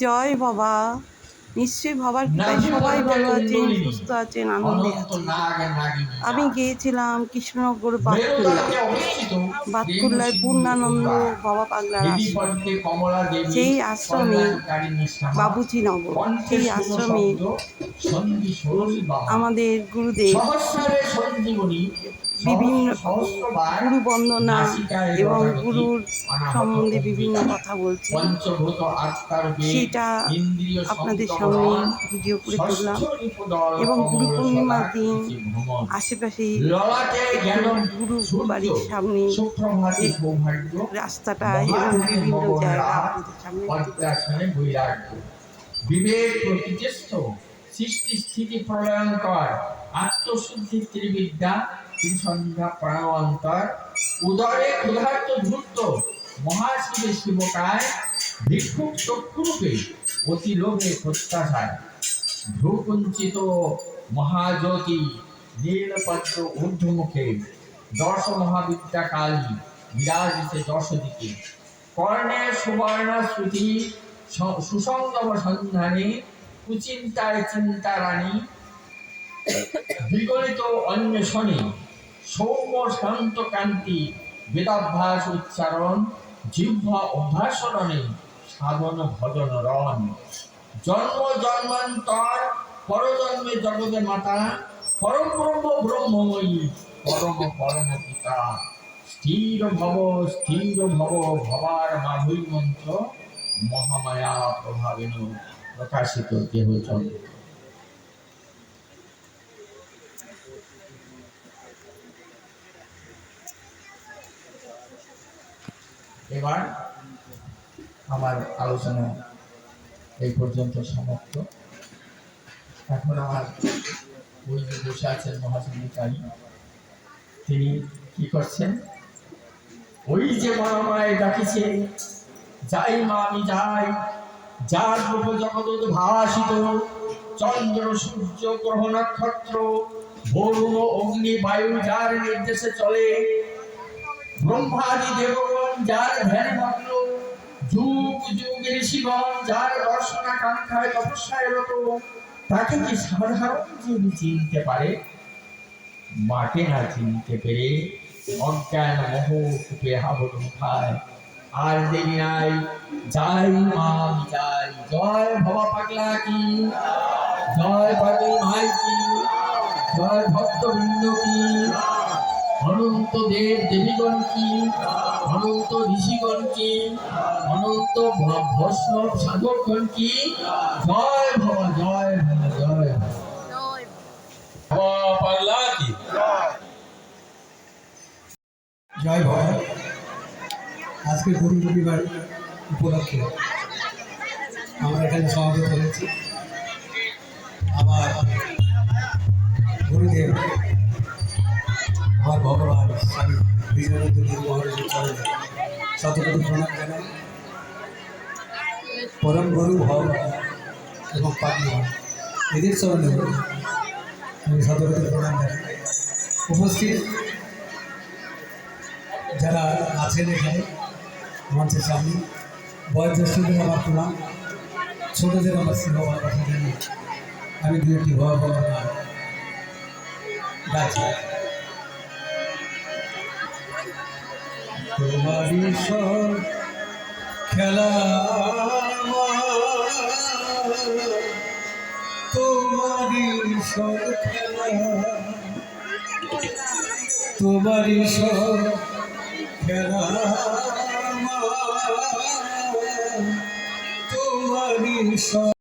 জয় বাবা। নিশ্চয়ই বাবার কৃপায় সবাই ভালো আছেন, সুস্থ আছেন, আনন্দে আছেন। আমি গিয়েছিলাম কৃষ্ণনগর বাতকুল্লায় পূর্ণানন্দ বাবা পাগলার আশ্রম। সেই আশ্রমে বাবুচিনগর, সেই আশ্রমে আমাদের গুরুদেব বিভিন্ন গুরু বন্দনা এবং গুরুর সম্বন্ধে বিভিন্ন কথা বলছেন, সেটা আপনাদের সামনে ভিডিও করে তুললাম। এবং গুরু পূর্ণিমার দিন আশেপাশে গুরু বাড়ির সামনে রাস্তাটা এবং বিভিন্ন জায়গা আপনাদের সামনে বিবেক প্রতিষ্ঠ সৃষ্টি স্থিতি প্রলয়ঙ্কর আত্মশুদ্ধি ত্রিবিদ্যা ত্রিসন্ধ্যা প্রাণান্তর উদরে ক্ষুধার্ত ধূর্ত মহাশিবে শিবকায় ভিক্ষুক চক্ষুরূপে অতি লোভে প্রত্যাশায় ভ্রুকুঞ্চিত মহাজ্যোতি নীলপদ্ম ঊর্ধ্বমুখে দশ মহাবিদ্যা কালী বিরাজিতে দশ দিকে কর্ণে সুবর্ণা শ্রুতি সুসঙ্গম সন্ধানে কুচিন্তায় চিন্তা রানী বিগলিত অন্বেষণে সৌম্য শান্ত কান্তি বেদাভ্যাস উচ্চারণ জিহ্বা অভ্যাসরণে সাধন ভজন রণ জন্ম জন্মান্তর পরজন্মে জগতে মাতা পরব্রহ্ম ব্রহ্মময়ী পরম পরম পিতা স্থির ভব ভবার মাধুরী মন্ত্র মহামায়া প্রভাবেন প্রকাশিত দেহচন্দ্র। এবার আমার আলোচনা এই পর্যন্ত সমাপ্ত। এখন আমার ওই যে বসে আছেন মহাসংগীকারী, তিনি কি করছেন? ওই যে মহামায় ডাকিছে, যাই মা আমি যাই, যার রূপ জগৎ ভাসিত চন্দ্র সূর্য গ্রহ নক্ষত্র বরুণ অগ্নি বায়ু যার নির্দেশে চলে, ব্রহ্মাদি দেবগণ যার ধ্যানে মগ্ন, যুগ যুগ ঋষিগণ যার দর্শনাকাঙ্ক্ষায় তপস্যায় রত, তাকে কি সাধারণ জীবী চিনতে পারে? মাকে না চিনতে পেরে অজ্ঞান মোহ কূপে হাবুড খায়। আর দেরি নাই, যাই মা আমি যাই। জয় ভবা পাগলা কি, জয় পাগল মাই কি, জয় ভক্তবৃন্দ কি, অনন্ত দেব দেবীগণ কি, অনন্ত ঋষিগণ কি, অনন্ত বৈষ্ণব সাধকগণ কি, জয় ভবা, জয় ভবা, জয় ভবা পাগলা কি, জয় ভয়। আজকে গুরু পূর্ণিমার উপলক্ষে আমরা এখানে সমাবেত হয়েছি। আমার গুরুদেব, আমার ভগবান স্বামী বিজয়ানন্দ গিরি মহারাজের চরণে শতকোটি প্রণাম জানাই। পরম গুরু ভগবান এবং পাগলি এদের চরণে আমি শতকোটি প্রণাম জানাই। উপস্থিত যারা আছেন এখানে মঞ্চের সামনে, বয়োজ্যেষ্ঠদের আমার প্রণাম, ছোটদের আমার স্নেহবার কথা জানি। আমি দু একটি ভগবান গাছি। তোমারই সব খেলা, তোমারই সব খেলা, তোমারই সব খেলা, তোমারই সব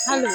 ভালো